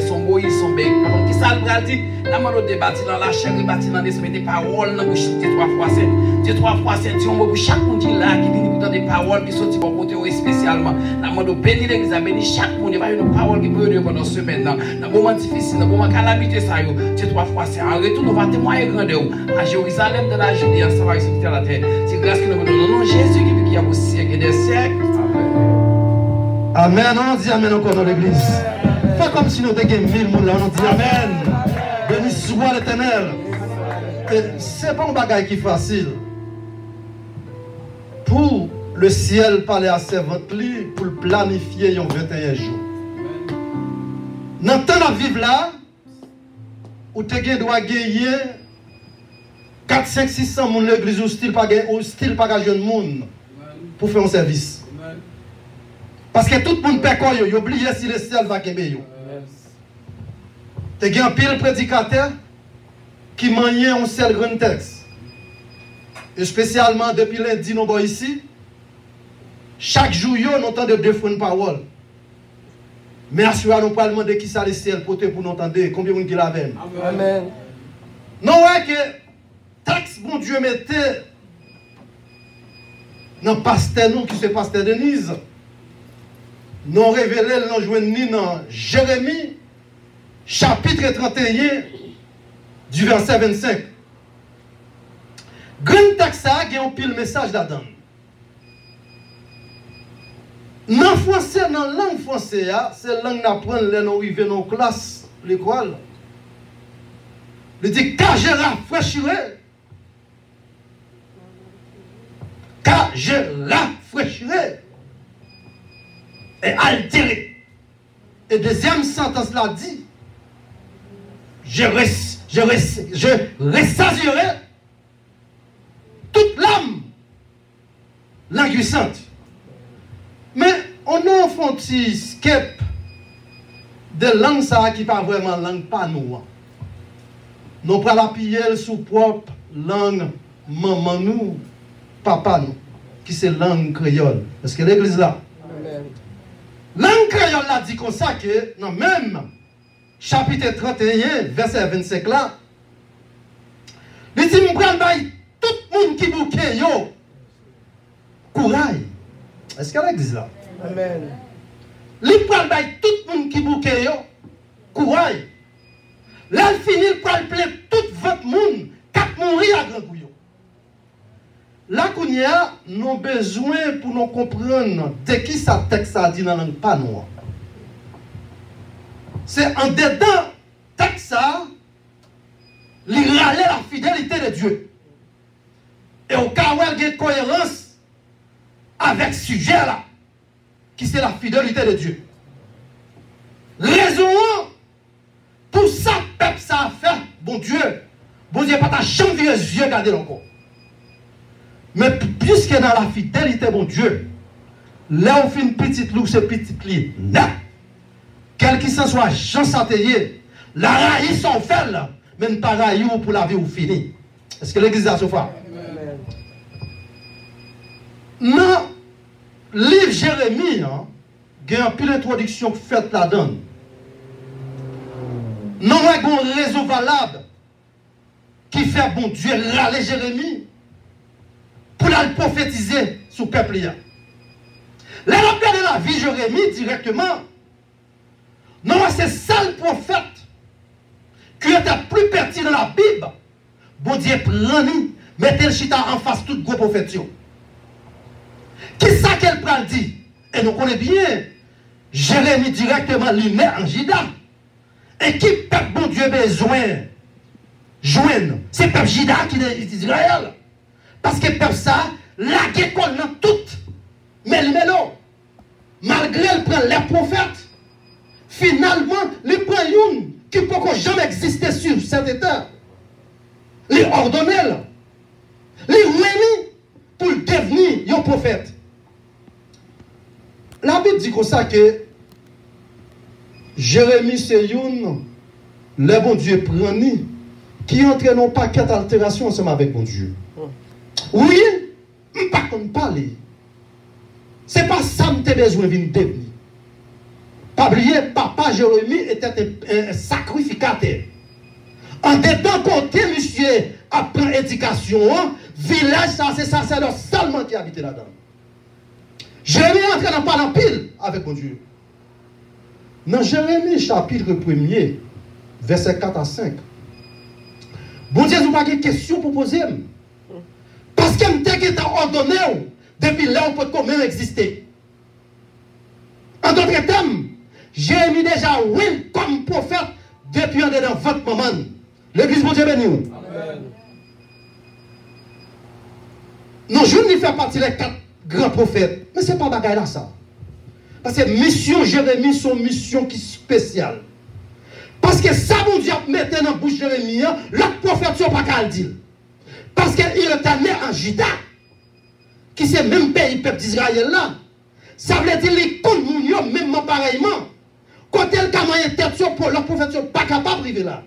Daniel, son Moïse, son Bec. Par contre, qui ça le dit? La mano débattit dans la chair, débattit dans l'esprit des paroles, dans bouche de 3 fois 7. De 3 fois 7, Dieu, pour chaque monde qui là, qui dit dans des paroles qui sont pour côté spécialement. La mano béni l'église, béni chaque monde, il va y avoir une parole qui peut venir pendant semaine. Dans le moment difficile, dans le moment calamité, ça y est, de 3 fois 7. En retour, nous allons témoigner grandeur à Jérusalem, de la Judée, en Samarie, sur la terre. C'est grâce que nous donnons Jésus qui a au siècle et des siècles. Amen. On dit Amen encore dans l'église. Fais comme si nous étions 1000 personnes là. On dit Amen. Béni soit l'Éternel. C'est pas un bagage qui est facile. Pour le ciel parler à servante pour le planifier en 21 jours. Dans le temps de vivre là, où tu dois gagner 4, 5, 600 personnes l'église ou style pas jeune monde pour faire un service. Parce que tout le monde peut quoi, il oublie si le ciel va gagner. Tu as un pile prédicateur qui manie un seul grand texte. Et spécialement depuis lundi, nous sommes ici. Chaque jour, nous entendons deux fois une parole. Mais assurément, nous pas demander qui ça le ciel pour nous entendre. Combien de monde qui l'avait? Amen. Non, ouais, que texte, bon Dieu, mettait dans le pasteur, nous, qui c'est pasteur Denise. Nous révélé, nous joignons dans Jérémie, chapitre 31, du verset 25. Grand texte, il y a un pile message là-dedans. Dans le français, dans la langue française, c'est la langue d'apprendre les nous arrivés dans la classe, l'école. Il dit, car je rafraîchirai. Car je rafraîchirai. Et altéré. Et deuxième sentence là dit, je ressaisirrai toute l'âme languissante. Mais on a un petit skep de langue ça qui pas vraiment langue pas nous. Nous prenons la piller sous propre langue maman nous, papa nous, qui c'est langue créole. Est-ce que l'église là? Langue créole a dit comme ça que, dans même chapitre 31, verset 25 là, il dit, je prends tout le monde qui bouquet, yo, courage. Est-ce qu'elle existe là? Amen. Il prend tout le monde qui bouquet, yo, courage. Là, il finit, il prend tout votre monde, 4 mourir à grand couillon. Là, nous avons besoin pour nous comprendre de qui ça texte a dit dans la langue pas noire. C'est en dedans texte ça, il râle la fidélité de Dieu. Et au cas où il y a une cohérence avec ce sujet là, qui c'est la fidélité de Dieu. Raison pour ça, peuple ça a fait, bon Dieu pas ta chambre les yeux garder encore. Mais puisque dans la fidélité, mon Dieu, là on fait une petite loup, c'est petite lit. Non. Quel qu'il s'en soit, Jean Santélier, la raïs sont faits, même pas raïs pour la vie ou fini. Est-ce que l'église a ce fois? Non. Livre Jérémie, il y a une pile d'introduction faite là-dedans. Non, il y a un réseau valable qui fait, bon Dieu, râler Jérémie pour la prophétiser sur le peuple. Là, on regarde la vie de Jérémie directement. Non, c'est ça le prophète qui était plus pertinent dans la Bible. Bon Dieu, prend-ni, mettez le chita en face tout gros prophète. Qui ça qu'elle prend dit? Et nous connaissons bien Jérémie directement, lui met en Jida. Et qui peuple, bon Dieu, besoin joindre? C'est peuple Jida qui est Israël. Parce que peuple ça, la guerre dans toute. Mais non. Malgré elle prend les prophètes, finalement, il prend une qui ne peut jamais exister sur cet état. Il ordonne, il réunit pour devenir un prophète. La Bible dit comme ça que Jérémie c'est une, le bon Dieu prend qui entraîne un paquet d'altérations ensemble avec mon Dieu. Oui, je ne peux pas parler. Ce n'est pas ça que tu as besoin de devenir. Pas oublier, papa Jérémie était un sacrificateur. En dedans côté, monsieur, après éducation, village, ça, c'est sacerdoce seulement qui habitait là-dedans. Jérémie est entré dans parler en pile avec mon Dieu. Dans Jérémie, chapitre 1er, verset 4 à 5. Bon Dieu, vous n'avez pas de question pour poser. Parce que je t'ai ordonné, depuis là, on peut quand même exister. En d'autres termes, Jérémie déjà, oui, comme prophète, depuis en dedans votre moment. L'église, bon Dieu, béni. Non, je ne fais partie des 4 grands prophètes. Mais ce n'est pas bagaille là, ça. Parce que mission Jérémie, c'est une mission qui est spéciale. Parce que ça, mon Dieu, mettait dans la bouche de Jérémie, l'autre prophète, ce n'est pas qu'à le dire. Parce qu'il était né en Juda, qui c'est même pays, peuple d'Israël là. Ça veut dire les comptes, même pareillement. Quand elle a une tête sur le prophète, n'est pas capable de vivre là.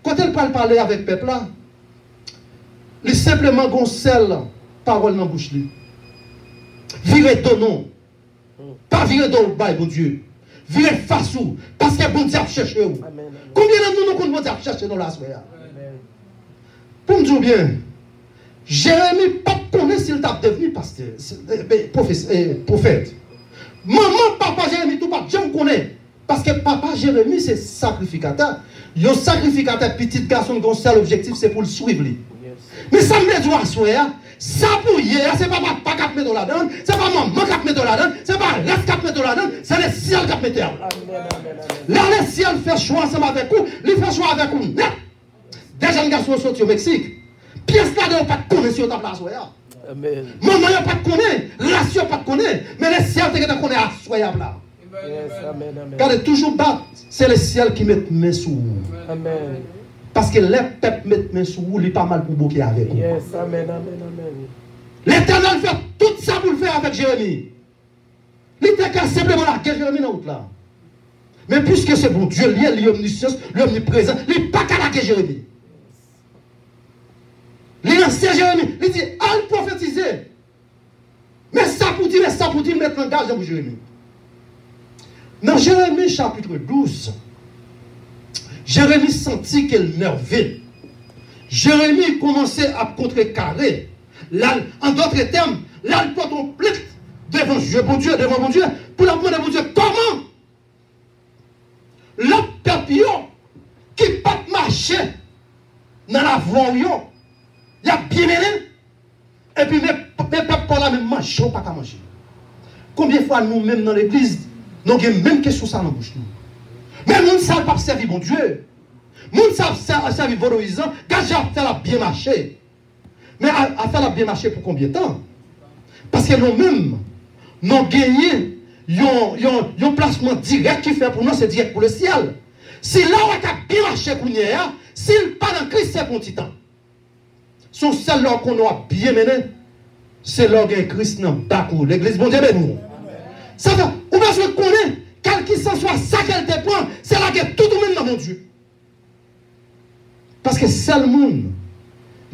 Quand elle parle avec le peuple là, il simplement gonçelle parole dans la bouche. Virez ton nom. Pas virer dans le bail, bon Dieu. Virez face ou. Parce que bon Dieu a cherché où. Combien de nous qu'on bon Dieu a cherché dans la soirée? Pour me dire bien, Jérémie pas connaît s'il t'a devenu pasteur, prophète. Maman, papa Jérémie, tout pas, je me connais. Parce que papa Jérémie, c'est sacrificateur. Un sacrificateur, petit garçon, son seul objectif, c'est pour le suivre. Mais ça me dit à soir. Ça pour hier, ce n'est pas papa qui met dans la donne, ce n'est pas maman qui met dans la donne, ce n'est pas l'est qui met dans la donne, c'est le ciel qui met dans la donne. Là, le ciel fait choix ensemble avec vous, il fait choix avec vous. Des jeunes garçons sont sortis au Mexique. Pièce là, ils n'ont pas de connaître sur ta place. Maman n'a pas de connaître, race n'a pas de connaître, mais le ciel te connaît à soyable là. Regardez, toujours battre, c'est le ciel qui met mes sous. Amen. Parce que les peuples mettent main sur vous, il est pas mal pour bouquer avec vous. Yes, amen, amen, amen. L'Éternel fait tout ça pour le faire avec Jérémie. Il était qu'à simplement la guerre Jérémie dans l'autre là. Mais puisque c'est bon Dieu, il est l'omniscience, l'omniprésent, il n'est pas qu'à la guerre Jérémie. Il ancien Jérémie, il dit, allez prophétiser. Mais ça pour dire, mettre en garde pour Jérémie. Dans Jérémie chapitre 12, Jérémie sentit qu'elle nervait. Jérémie commençait à contrecarrer. En d'autres termes, là, il porte une plainte devant Dieu, bon Dieu, devant mon Dieu, pour la demander à mon Dieu, comment le papillon qui pas marcher dans la voie, il a bien mené, et puis mes peuples là même manger ou pas qu'à manger. Combien de fois nous-mêmes dans l'église, nous avons même question ça dans la bouche. Mais nous ne savons pas servir mon Dieu. Nous ne savons pas servir valorisant, car j'ai fait la bien marcher. Mais à faire la bien marcher pour combien de temps? Parce que nous-mêmes, nous avons gagné un placement direct qui fait pour nous, c'est direct pour le ciel. Si là on a bien marché pour nous, s'il pas dans Christ, c'est pour un petit temps. Son seul lors qu'on a bien mené, c'est lors de Christ dans le l'église, bon Dieu, nous. Ça va, ou bien je connais. Quel qu'il s'en soit, ça qu'elle te prend, c'est là que tout le monde dans mon Dieu. Parce que seul monde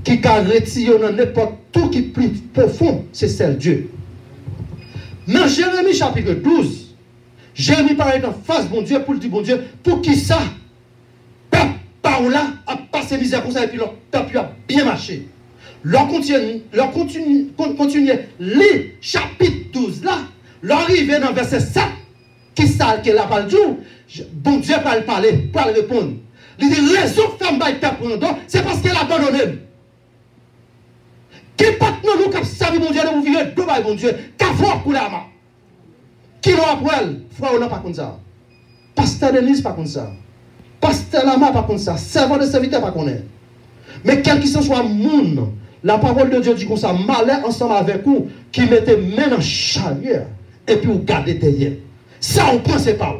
qui a retiré dans n'importe tout qui est plus profond, c'est seul Dieu. Dans Jérémie chapitre 12, Jérémie parle en face bon Dieu pour le dire bon Dieu, pour qui ça, par là, a passé misère comme ça et puis leur peuple a bien marché. Leur continuer les chapitres 12 là, leur arriver dans verset 7. Qui ça qu'elle a pas le jour? Bon Dieu va le parler, pour le répondre. Il dit raison femme va perdre, c'est parce qu'elle a abandonné. Qui pas nous qui savent mon Dieu de vous vivre deux bail bon Dieu, qu'a voir pour la main. Qui l'ont après elle, frère non pas comme ça. Pasteur Denise pas comme ça. Pasteur Lama pas comme ça. Servant de serviteur pas comme ça. Mais quel qu'il soit monde, la parole de Dieu dit comme ça, malheur ensemble avec vous qui mettez main en charrière et puis vous gardez derrière. Ça, on ne pense pas.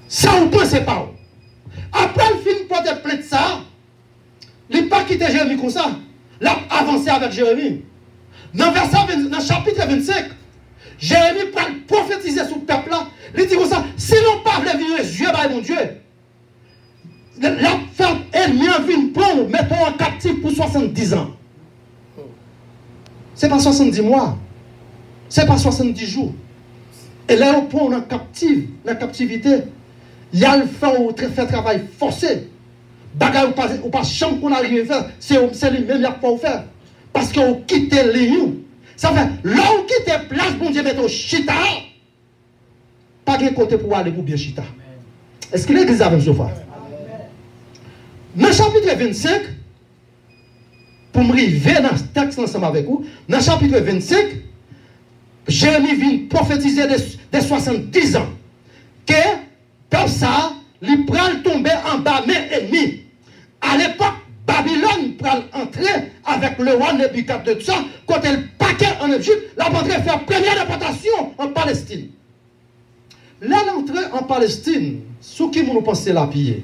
Ça, on ne pense pas. Après le film pour te plaindre ça, il n'a pas quitté Jérémie comme ça. Il a avancé avec Jérémie. Dans le chapitre 25, Jérémie prend prophétiser sur le peuple là. Il dit comme ça, si l'on parle de vivre les yeux, mon Dieu, la femme ennemi en vie pour mettons en captif pour 70 ans. Ce n'est pas 70 mois. Ce n'est pas 70 jours. Et là, on prend en captivité. Il y a le fait travail forcé. Bagay ou pas chambre qu'on arrive à faire, c'est lui-même qui faut faire. Parce qu'on quitte les lieux. Ça fait, là on quitte place, bon Dieu, mettre au chita. Pas de côté pour aller pour bien chita. Est-ce que l'église a même ça? Dans le chapitre 25, pour me arriver dans ce texte ensemble avec vous, dans le chapitre 25, Jérémie vient prophétiser des 70 ans que comme ça, il prend tomber en bas main ennemie. À l'époque, Babylone prend entrer avec le roi Nebuchadnezzar quand elle paquet en Égypte, la rentrée faire première déportation en Palestine. Là, l'entrée en Palestine, sous qui nous pensez la piller?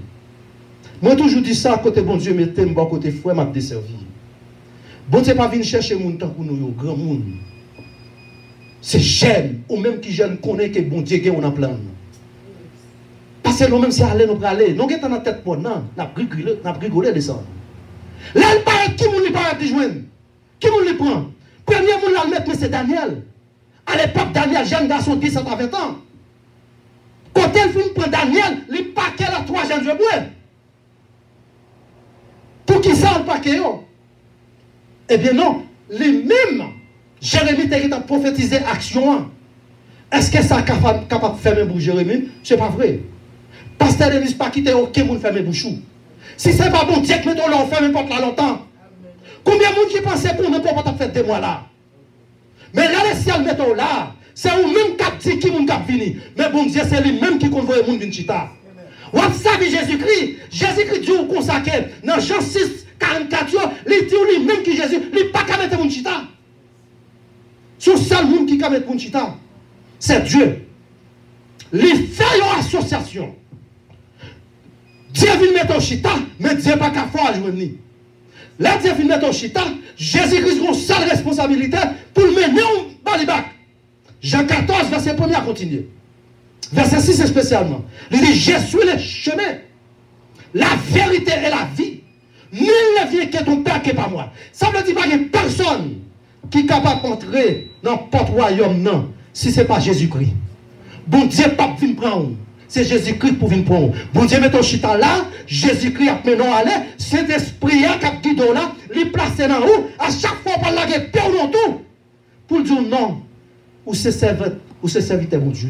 Moi, toujours dit ça, côté bon Dieu, mettez moi côté frère, m'a desservi. Bon Dieu, pas venir chercher mon temps pour nous, grand monde. C'est jeune, ou même qui jeune connaît que bon Dieu, on a plan. Parce que nous-mêmes, c'est aller, nous aller. Nous sommes dans la tête pour nous, nous avons rigolé de ça. Là, il paraît qui nous paraît de joindre? Qui nous le prend? Premier monde là le mettre, c'est Daniel. À l'époque, Daniel, jeune garçon, 17 à 20 ans. Quand elle finit prendre Daniel, il paquet la 3 jeunes de bois. Pour qui ça, le paquet? Eh bien non, lui-même, Jérémie t'a prophétisé action. Est-ce que ça est capable de faire mes bouches, Jérémie? Ce n'est pas vrai. Pasteur Denis pas quitter aucun monde faire mes bouches. Si ce n'est pas bon Dieu que nous l'on fait n'importe là longtemps. Combien de monde qui pensait pour nous pas faire des mois là? Mais là, les ciels mettons là. C'est vous-même qui dit qui nous cap venir. Mais bon Dieu, c'est lui-même qui convoie le monde venir chita. Vous savez Jésus-Christ. Jésus-Christ dit au consacré. Dans Jean 6, 44, il dit lui-même qui Jésus, il n'est pas qu'à mettre mon chita. Son seul monde qui peut mettre mon chita, c'est Dieu. Il fait une association. Dieu vient mettre au chita, mais Dieu n'est pas qu'à faire à joindre. Là, Dieu vient mettre au chita, Jésus-Christ a une seule responsabilité pour le mener au balibac. Jean 14, verset 1er à continuer. Verset 6 spécialement. Il dit, je suis le chemin, la vérité et la vie. Nul ne vient que ton Père qui n'est pas moi. Ça veut dire qu'il n'y a personne qui est capable d'entrer dans n'importe royaume, non, si ce n'est pas Jésus-Christ. Bon Dieu, pas venir prendre. C'est Jésus-Christ pour venir prendre. Bon Dieu, met ton chita là, Jésus-Christ a mené à aller, cet esprit qui a guidé là, il place dans haut, à chaque fois, par la guerre, peur dans tout. Pour dire non, ou c'est serviteur, mon Dieu.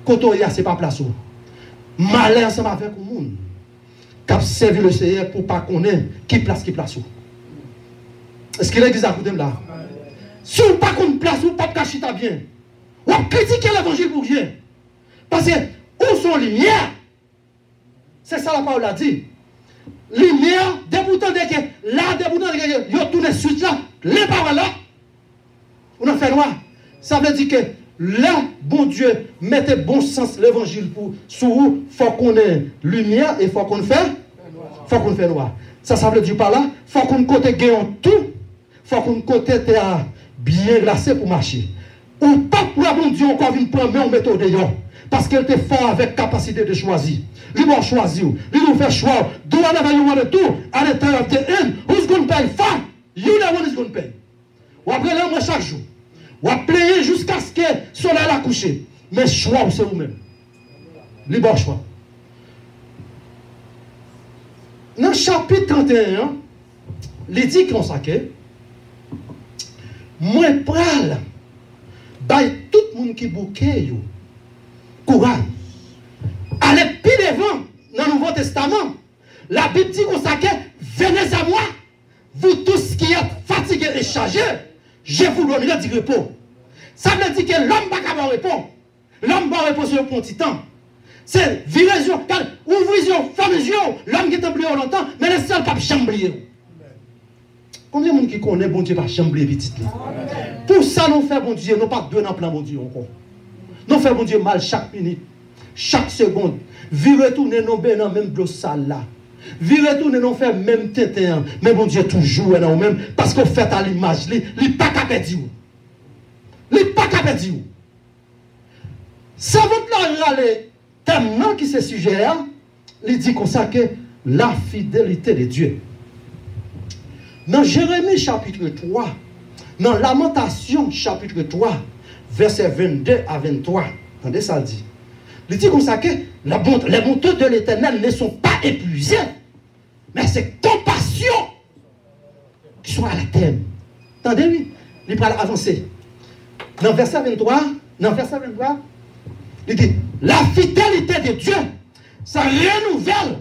Quand on y a, ce n'est pas place. Malheur, ça m'a fait au monde. Qui a servi le Seigneur pour ne pas connaître qui place. Est-ce qu'il est exact là? Si on ne pas qu'on place, on ne pas cacher bien. On va critiquer l'évangile pour rien. Parce que où sont les lumières? C'est ça la parole a dit. Lumière, déboutant de que là, déboutant de que yo tourne suite là, les paroles là, on a fait noir. Ça veut dire que là, bon Dieu, mettez bon sens l'évangile pour sous vous, il faut qu'on ait lumière et il faut qu'on fait noir. Ça veut dire par là, il faut qu'on côté gagnant tout, il faut qu'on côté bien glacé pour marcher. Ou pas pour la bon Dieu encore une première méthode dehors. Parce qu'elle était fort avec capacité de choisir. Il va choisir. Il va faire choix. Do whatever you want to do at the time of the end. Who's going to pay? Fine. You know one is going to pay. Ou après là, moi chaque jour. Ou à player jusqu'à ce que le soleil a couché. Mais choix, c'est vous-même. Libre choix. Dans le chapitre 31, il dit qu'on s'accueille. Moi, pral. By tout le monde qui bouquet, courage. Allez plus devant dans le Nouveau Testament. La Bible dit qu'on s'accueille, venez à moi, vous tous qui êtes fatigués et chargés, je vous donnerai du repos. Ça veut dire que l'homme va avoir repos. L'homme va reposer sur un petit temps. C'est vision, ouvrision, fermesion, l'homme qui est oublié longtemps, mais le seul pas chamblier. Combien de monde qui connaît bon Dieu pas chambler petit là? Pour ça nous fait bon Dieu, nous pas deux dans plan bon Dieu encore. Nous fait bon Dieu mal chaque minute, chaque seconde. Vi retourner nos ben dans même de salle là. Vi retourner nous faire même tétin, mais bon Dieu toujours dans même parce qu'on fait à l'image, il pas capable dire. Il pas capable dire. Ça veut là les thème qui c'est sujet là, il dit comme ça que la fidélité de Dieu. Dans Jérémie chapitre 3, dans Lamentation chapitre 3, verset 22 à 23, Attendez ça, dit. Il dit comme ça que les bontés de l'Éternel ne sont pas épuisées, mais c'est compassion qui sont à la terme. Attendez, oui, il va avancer. Dans verset 23, il dit, la fidélité de Dieu, ça renouvelle.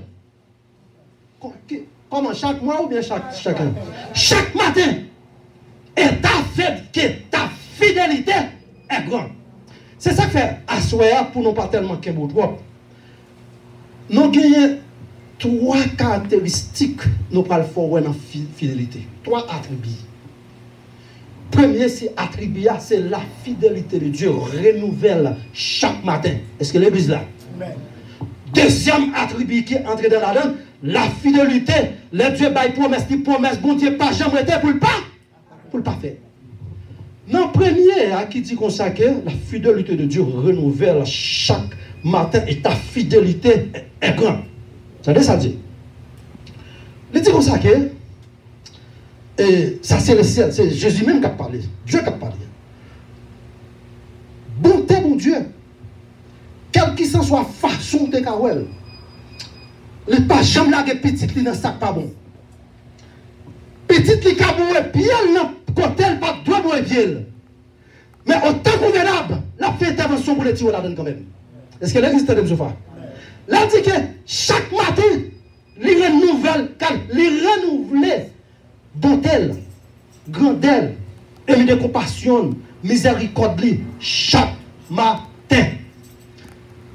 Comment, chaque mois ou bien chacun? Chaque matin. Et ta fidélité est grande. C'est ça que fait assoir pour nous pas tellement qu'un mot trop. Nous avons 3 caractéristiques nous parlons fort dans la fidélité. 3 attributs. Premier, c'est attribut, c'est la fidélité de Dieu renouvelle chaque matin. Est-ce que l'église là? Amen. Deuxième attribut qui est entré dans la donne, la fidélité. Le Dieu baille promesse, bon Dieu pas jamais été pour le pas faire. Non, premier, qui dit qu'on sait que la fidélité de Dieu renouvelle chaque matin et ta fidélité est grande. Ça dit. Il dit qu'on sait que et ça c'est le ciel, c'est Jésus même qui a parlé, Dieu qui a parlé. Bonté, bon Dieu, quel qu'il soit façon de Kawel, le pas jamais la petite li dans sac pas bon. Petite li kaboué pied dans côté pas doit boire pied. Mais autant convenable, la fait intervention pour les tirer là-dedans quand même. Est-ce que l'existe de Moussa? Là dit que chaque matin, li renouvelle, li renouveler bonté, grandeur, et de compassion, miséricorde chaque matin.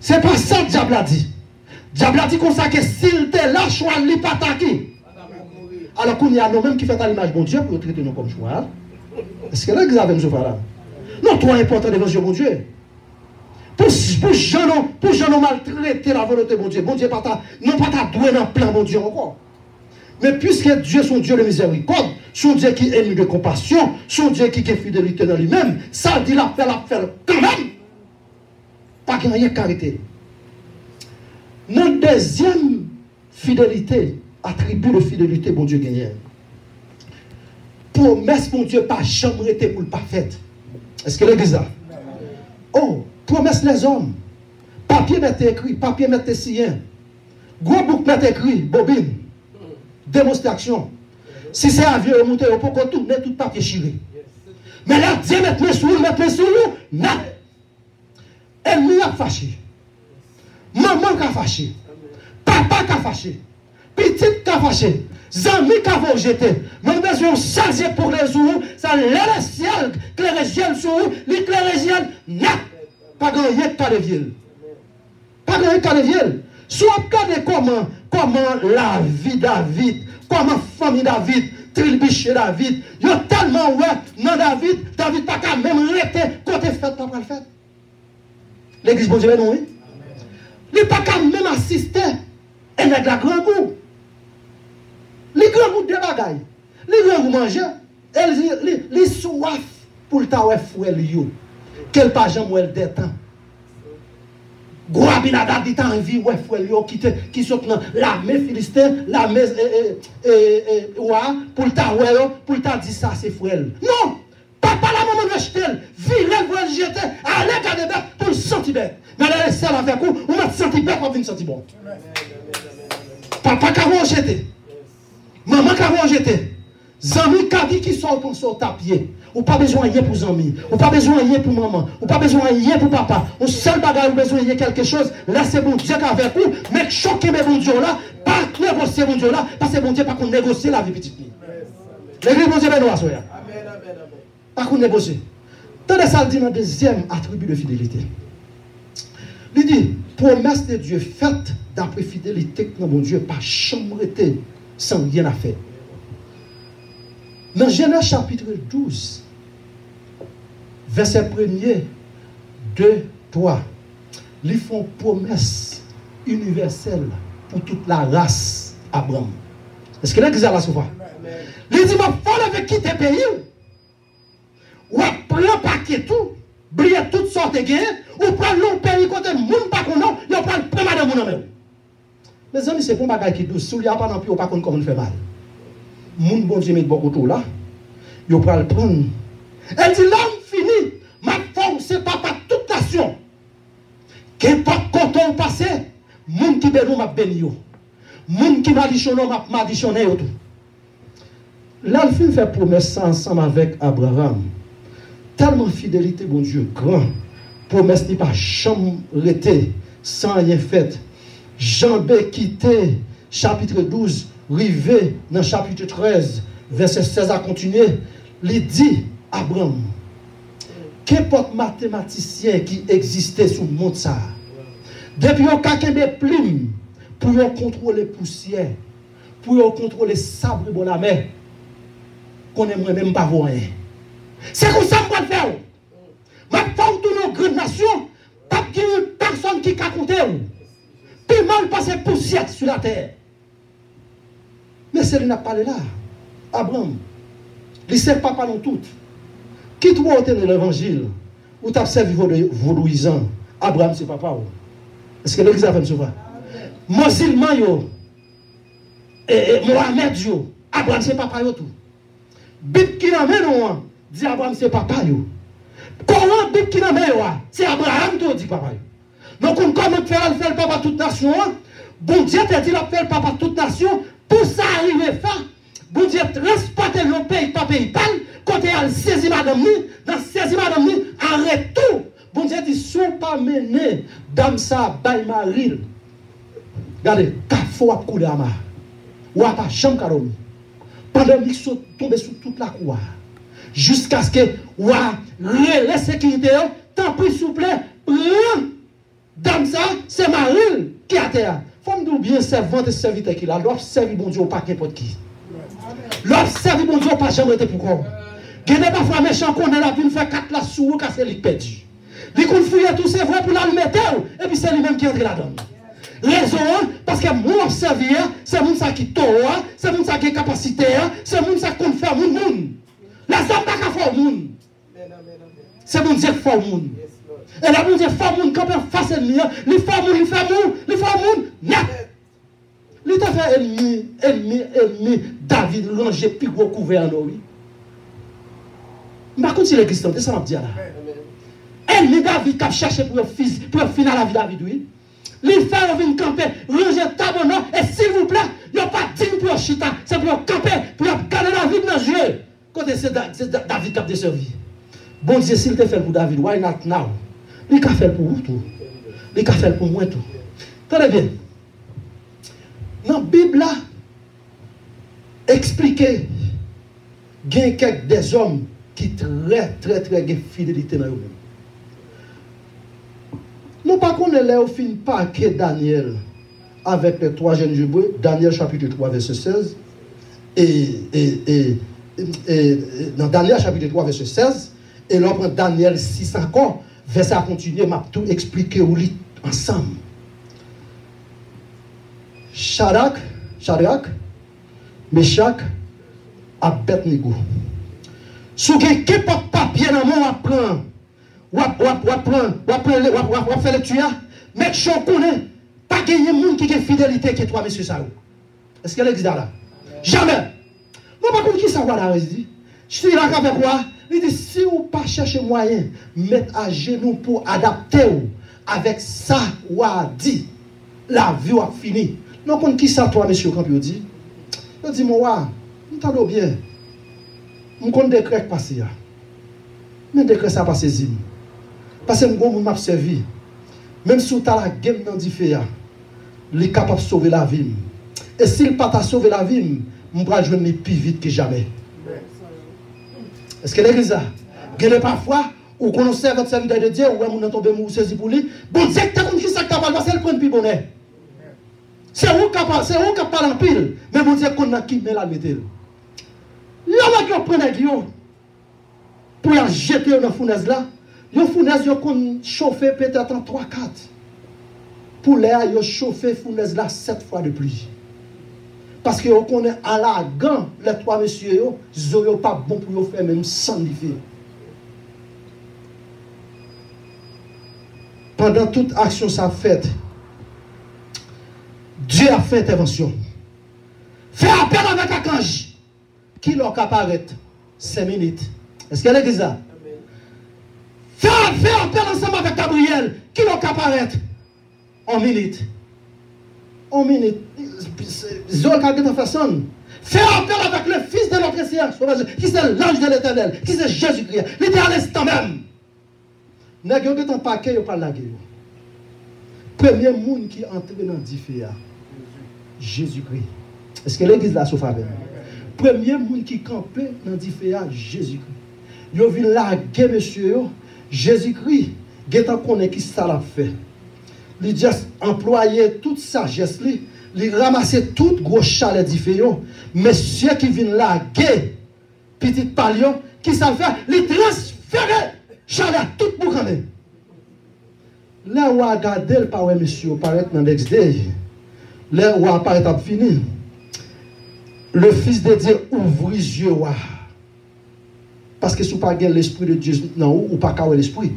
C'est pas ça que diable a dit. Diable a dit comme ça que s'il te lâche, il ne pas attaquer. Alors qu'on y a nous-mêmes qui fait à l'image de bon Dieu pour traiter nous comme choix. Est-ce que là vous avez là? Non, trop important devant Dieu, bon Dieu. Pour gens maltraiter la volonté de bon Dieu. Bon Dieu non pas ta doué dans plein bon Dieu encore. Mais puisque Dieu est son Dieu de miséricorde, son Dieu qui est ému de compassion, son Dieu qui est fidélité dans lui-même, ça dit la faire quand même. Pas qu'il n'y ait carité. Notre deuxième fidélité, attribut de fidélité, bon Dieu gagne. Promesse, bon Dieu, pas jamais été pour le pas fait. Est-ce que l'église a? Oh, promesse les hommes. Papier met écrit, papier met sien. Gros bouc met écrit, bobine. Démonstration. Si c'est un vieux monté, on peut tourner tout papier chiré. Mais là, Dieu met sur nous, non. Ennemi a fâché. Maman a fâché. Papa a fâché. Petite a fâché. Zami a rejeté. Nous avons besoin de changer pour les jours. Ça l'air ciel, clérégien sur vous, les clérégiens, non. Pas grand cas de ville. Pas grand cas de ville. Soit regardez comment la vie David, comment famille David, trilbiché David, il y a tellement ouais, non David pas qu'à même arrêter côté fête, pas le fait. L'église bon Dieu non oui. Il pas qu'à même assister et avec la grand goût. Les grands goûts de bagaille. Les grands goûts manger, les soif pour le temps fouet yo. Quel pas jamais elle détend. Gros Abinadab dit en vie, ouais, frère, qui sont dans l'armée philistin, l'armée pour le temps dire ça, c'est frère. Non! Papa, la maman de jeter, virer, vous le jeter, allez, garder bête pour le sentir bête. Mais là, c'est ça avec vous, on va te sentir bête pour venir sentir bon. Papa, qu'a jeté. Maman, qu'a jeté. Zami, qui sont pour son tapier. Ou pas besoin de rien pour Zami. Ou pas besoin de rien pour maman. Ou pas besoin de rien pour papa. Ou seul bagage, ou besoin de quelque chose. Là, c'est bon Dieu qui a avec vous. Mais choquez mes bon Dieu là. Pas négocier bon Dieu là. Parce que bon Dieu, pas qu'on négocie la vie petite. L'église bon Dieu, ben nous soyons. Pas qu'on négocie. Tendez ça dit dans le deuxième attribut de fidélité. Il dit, promesse de Dieu faite d'après fidélité que mon Dieu, pas chambrité sans rien à faire. Dans Genèse chapitre 12, verset 1er, 2, 3, ils font promesse universelle pour toute la race Abraham. Est-ce que l'église a la souvent? Il dit, il faut avec quitter le pays. Ou prendre paquet tout, briller toutes sortes de gains, ou prendre l'autre pays côté le monde pas qu'on a, ou prendre le madame mon même. Mes amis, c'est pour un bagage qui douce. Si vous n'avez pas non plus, vous ne pouvez pas comment faire mal. Moun bon Dieu met beaucoup autour là, il va le prendre. Elle dit l'homme fini, ma force c'est pas toute nation. Qu'importe quand on passe, moun qui bénou m'a béni. Moun qui malichonne m'a malichonne tout. Là, le film fait promesse ensemble avec Abraham. Tellement fidélité, bon Dieu, grand. Promesse n'est pas jamais arrêtée, sans rien fait. Jambé quitté, chapitre 12, rivé dans chapitre 13, verset 16 à continuer. Il dit, Abraham, qu'importe mathématicien qui existait sur le monde, ça, depuis qu'on a des plumes pour contrôler poussière, pour contrôler sable de la mer, qu'on n'aimerait même pas voir rien. C'est comme ça qu'on va faire. Maintenant, toutes nos grandes nations, pas de personne qui a compté. Puis mal passer poussière sur la terre. Mais c'est lui n'a pas là. Abraham, il ne sait pas parler toutes. Qui doit obtenir l'évangile, ou tu as servi vaudouisant, Abraham c'est papa. Est-ce que l'église a fait me sauver? Musulman yo, Mohamed yo, Abraham c'est papa yo tout. Bible qui n'a non, dit Abraham c'est papa yo. Comment Bible qui n'a c'est Abraham tout dit papa yo. Donc on commence à faire le papa toute nation. Bon Dieu t'a dit la faire le papa toute nation. Pour ça arriver faire, bon Dieu transporter le pays par pays par. Quand il a saisi madame ni, dans saisi madame ni, arrête tout. Bon Dieu dit, si on pas mené, dame ça, bail maril. Regardez, kafo a coulé à ma. Ou a pas chambre carom. Pendant qu'ils sont tombés sur toute la cour. Jusqu'à ce que, ou a la sécurité, tant pis s'il vous plaît, dame ça, c'est maril qui a terre. Faut me dire bien, servante et serviteur qui a. L'offre servir bon Dieu, pas n'importe qui. L'offre servir bon Dieu, pas jamais été pourquoi. Il n'y a pas de méchant qu'on a la vie, faire 4 la sous, casser les perdu. Il qu'on fouille tous ses voix pour la mettre, et puis c'est lui-même qui entre là-dedans. Raison, parce que mon servir, c'est mon ça qui toa, c'est mon ça qui est capacitaire, c'est mon ça qui fait mon monde. La somme n'a qu'à faire monde. C'est mon Dieu qui fait monde. Et là, mon Dieu fait monde, quand on face ennemi, il fait monde, il fait monde, il fait monde, net. Il t'a fait ennemi, David, ranger plus gros couvert en oui. Par contre, si l'église c'est ça m'a dit là. Ennemi David qui a cherché pour finir la vie de David, oui. Les frères viennent camper, ranger tabernacle, et s'il vous plaît, il n'y a pas digne pour chita, c'est pour camper, pour garder la vie dans le jeu. Quand c'est David qui a desservi. Bon Dieu, s'il te fait pour David, why not now? Il a fait pour vous tout. Il a fait pour moi tout. Tenez bien. Dans la Bible, là, expliquer, il y a quelques des hommes qui très fidélité dans eux-mêmes. Nous pas connaissons là au fin pas que Daniel avec les 3 jeunes jumeaux, Daniel chapitre 3 verset 16 et dans Daniel chapitre 3 verset 16 et là prend Daniel 6 encore verset à continuer m'a tout expliquer ou lit ensemble. Shadrach, Meshach, Abednego. Si vous avez un papier dans le monde, ou faire le tuer, mais je ne connais pas qu'il y ait monde qui a fidélité que toi, monsieur Sao. Est-ce qu'elle existe là? Jamais. Non, pas comme qui ça va là, dit. Je suis là avec quoi? Il dit, si vous pas chercher moyen, mettre à genoux pour adapter avec ça, ou a dit, la vie a fini. Non, comme qui ça, toi, monsieur Campio dit? Il dit, moi, je t'entends bien. Je connais des décrets passés. Mais décret ça passe zim. Parce que je m'a servi. Même si tu as la game dans différent, il est capable de sauver la vie. Et s'il pas t'a sauvé la vie, je vais jouer plus vite que jamais. Est-ce que l'église a? Il y a parfois où on observe votre serviteur de Dieu, où on tombe ou saisi pour lui. Bon Dieu, tu as compris ça que tu as parlé, c'est le point de plus bonheur. C'est où qui parle en pile. Mais bon Dieu, qu'on a qui met la météo. Là, on prend les guillons pour les jeter dans la fournaise là. Les fournaises qu'on chauffe peut-être en 3-4. Pour l'air, ils chauffent la fournaise là 7 fois de pluie. Parce que on connaît à la gant, les 3 messieurs, ils n'ont pas bon pour faire même sans l'effet. Pendant toute action ça fait, Dieu a fait intervention. Fait appel avec Archange. Qui leur apparaît 5 minutes. Est-ce qu'elle est ça? Fait appel ensemble avec Gabriel. Qui leur apparaît en minute. En minute. Zol qui a fait ça. Fais appel avec le Fils de notre Seigneur, qui c'est l'ange de l'Éternel, qui c'est Jésus-Christ. Il était à l'instant même. N'a pas un paquet, il pas la guerre. Premier monde qui entre dans le diffé, Jésus-Christ. Est-ce que l'église là souffre avec? Premier monde qui campait dans le diffé, Jésus-Christ. Yo vient la guerre, monsieur, Jésus-Christ, il connaît qui ça l'a fait. Il juste employé toute sagesse, il ramassait tout gros chalet différent. Monsieur qui vient la guerre, petit palion, qui ça fait? Il transférait chalet tout pour quand même. Là où a gardé le parole, monsieur, paraît dans next day. Là où apparaît à fini. Le Fils de Dieu ouvre les yeux. Parce que si vous n'avez pas l'Esprit de Dieu, non, ou pas l'Esprit.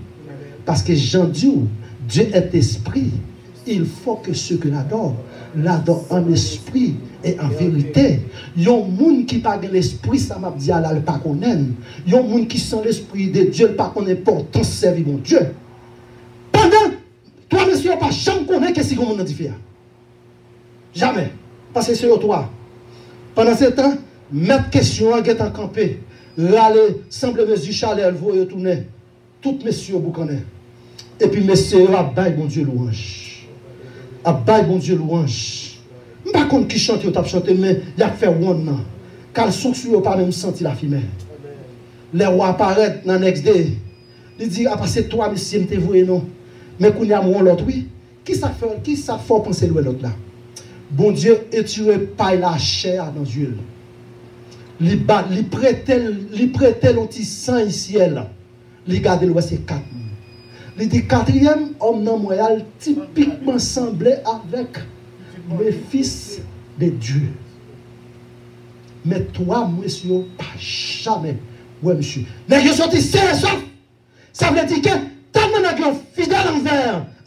Parce que Jean dit, Dieu est esprit. Il faut que ceux qui l'adorent en esprit et en vérité. Il y a un monde qui n'a pas l'esprit, ça m'a dit, là, le pas qu'on aime. Il y a un monde qui sent l'esprit de Dieu, le pas qu'on important, servir mon Dieu. Pendant, toi, monsieur, pas jamais connaître que si on a différent. Jamais. Parce que c'est toi. Pendant ce temps, mettre question, get en campé. Râler, semble mesure chalet, vous retourner. Tout messieurs, vous connaissez. Et puis, messieurs, abaye bon Dieu louange. Abaye bon Dieu louange. Je ne sais pas qui chante, il a chanté, mais il a fait one. Car le son sur n'a pas même senti la fumée. Les rois apparaissent dans le next day. Il dit, ah, c'est toi, monsieur, je te vois, non. Mais quand il y a l'autre, oui. Qui ça fait penser l'autre là? Bon Dieu, étiré par la chair dans l'huile. Il prêtait le petit sang ici, là. Il garde le c'est 4. Il dit quatrième homme non moral typiquement semblé avec le Fils de Dieu. Mais toi, monsieur, pas jamais. Oui, monsieur. Mais je suis sain et sauf. Ça veut dire que tellement que fidèle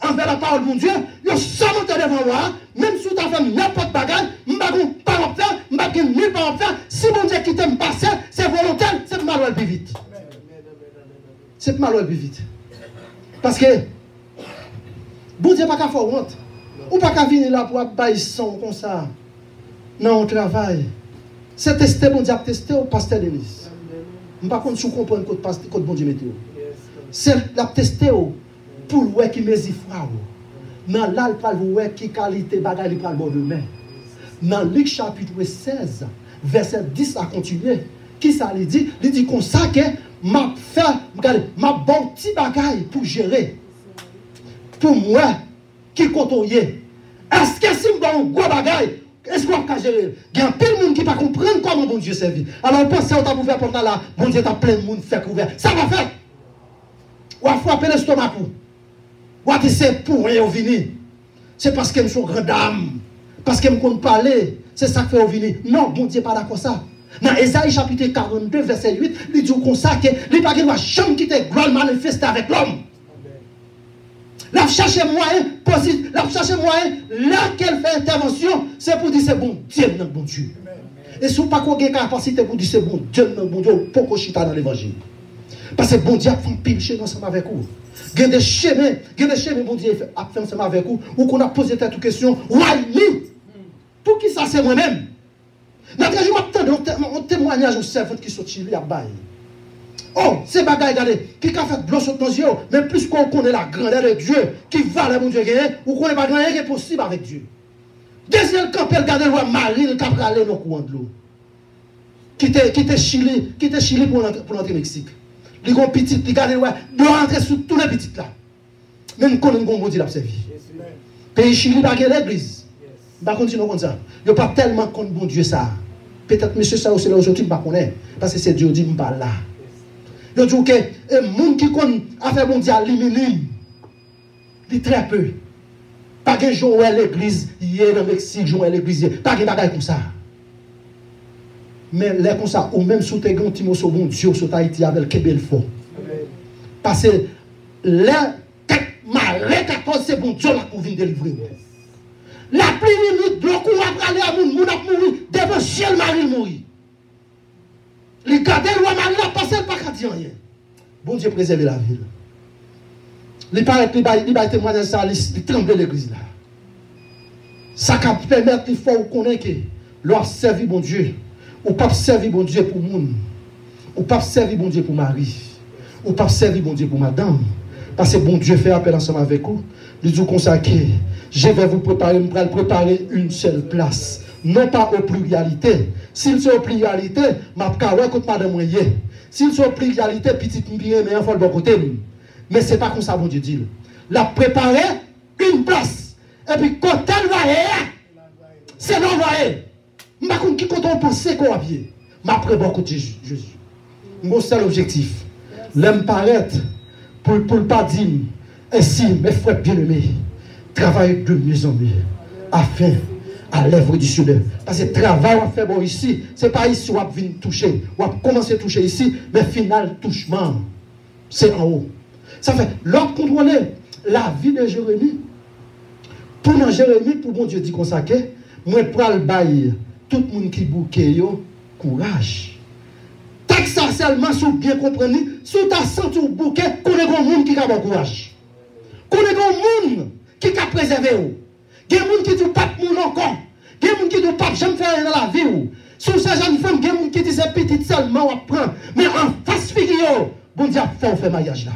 envers la parole de mon Dieu, je suis monté devant moi, même si tu as fait n'importe quel bagage, je ne vais pas en faire, je ne vais pas nulle part en faire. Si mon Dieu qui t'aime passer, c'est volontaire, c'est mal ou plus vite. C'est mal ou plus vite. Parce que, bon Dieu, pas qu'à faire honte. Ou pas qu'à venir là pour bailler son comme ça. Non, on travaille. C'est testé, bon Dieu, testé au pasteur Denis. Je ne sais pas si vous comprenez que bon Dieu météo. C'est la testé pour voir qui mesure froid. Dans là, il voir qui qualité bagaille il bon de main. Dans Luc chapitre 16, verset 10 à continuer. Qui ça lui dit? Il dit comme ça que m'a bon petit bagaille pour gérer. Pour moi, qui contrôle. Est-ce que si je un gros bagaille, est-ce qu'on peut gérer? Il y a plein de monde qui ne peut pas comprendre comment bon Dieu servit. Alors pensez qu'on t'a ouvert pour là, bon Dieu t'a plein de monde fait couvert. Ça va faire. Ou à frapper l'estomac pour. Ou à dire c'est pour rien au vini. C'est parce que je suis grande dame. Parce que je compte parler. C'est ça que fait au vini. Non, bon Dieu pas d'accord ça. Dans Ésaïe chapitre 42, verset 8, il dit comme ça que les paquets doivent jamais quitter gloire manifester avec l'homme. La chercher moyen, là qu'elle fait intervention, c'est pour dire c'est bon Dieu, non bon Dieu. Et si vous n'avez pas de capacité pour dire c'est bon Dieu, non bon Dieu, pourquoi chita dans l'évangile? Parce que bon Dieu a fait un pile chez nous ensemble avec vous. Il y a des chemins, bon Dieu a fait ensemble avec vous, ou qu'on a posé cette question, why me? Pour qui ça c'est moi-même? Notre jour, on témoignage au servant qui sont chili à bail. Oh, c'est bagaille, regardez, qui a fait blanc sur nos yeux, mais plus qu'on connaît la grandeur de Dieu, qui va là, mon Dieu, ou qu'on n'est pas rien qui est possible avec Dieu. Deuxième camp, regardez le roi Marie, le cap aller dans le courant de l'eau. Qui était Chili pour l'entrée Mexique. Les gros petits, regardez le roi, doit rentrer sur tous les petits là. Même quand on bon Dieu l'a servi. Pays Chili, pas l'église. Pas continuer comme ça. Il n'y a pas tellement contre bon Dieu ça. Peut-être monsieur ça aussi là aujourd'hui, je ne connais pas. Parce que c'est Dieu qui dit, je ne parle pas là. Il dit que les gens qui connaissent affaire mondiale, les minimes, ils très peu. Pas de jour à l'église, hier dans le Mexique, jour à l'église, pas de bagaille comme ça. Mais là comme ça, ou même sous tes grands timos au bon Dieu, sur Haïti avec le fort. Parce que là, malgré 14, c'est bon Dieu là pour venir délivrer. La pluie minute, le coup va aller à mon a mouru, devant ciel Marie mourir. Les garder le roi Marie a passé le pas qu'à dire rien. Bon Dieu préserve la ville. Les parents, les témoignages, ça, ils tremblent l'église là. Ça qui permet qu'il faut connaître que leur servir bon Dieu, ou pas servir bon Dieu pour monde, ou pas servir bon Dieu pour mari, ou pas servir bon Dieu pour madame. Parce que bon Dieu fait appel ensemble avec vous. Il dit comme ça que je vais vous préparer, une seule place. Non pas aux pluralités. S'il sont aux pluralités, ma kawa écoute madame moyen. S'il sont aux pluralités, petite bien mais il faut le bon côté. Mais c'est pas comme ça bon Dieu dit. La préparer une place. Et puis quand elle va c'est l'envoyer. Ma kon qui quand on pense qu'on a pied. Ma préparer côté Jésus. Mon seul objectif, l'aime paraître pour ne pas dire ainsi mes frères bien-aimés, travaillez de mieux en mieux afin à l'œuvre du Seigneur. Parce que le travail qu'on fait bon ici, ce n'est pas ici où on vient toucher, on va commencer à toucher ici, mais final touchement, c'est en haut. Ça fait, l'ordre contrôler la vie de Jérémie, pour dans Jérémie, pour bon Dieu dit comme ça, moi pour le bail, tout le monde qui bouquet, courage. Texte ça seulement, si vous bien comprenez, si vous avez senti un bouquet, qu'on est un monde qui a bon courage. Qu'on est un monde qui a préservé. Il y a des gens qui disent pas de monde encore. Il y a des gens qui disent pas j'aime faire dans la vie. Si vous êtes jeune femme, il y a des gens qui disent petit seulement, on prend. Mais en face figure, bon Dieu a fait mariage là.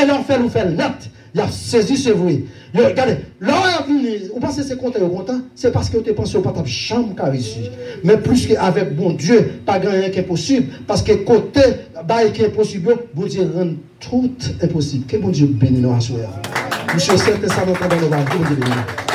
Et là, on fait net. Il a saisi ce bruit. Regardez, là, vous pensez que c'est content, c'est parce que vous pensez au pas de chambre car ici. Mais plus qu'avec bon Dieu, pas rien qui est possible. Parce que côté, qui est possible, bon Dieu rend tout impossible. Que bon Dieu bénisse nous à soi. Monsieur, c'est ça, nous avons dans nos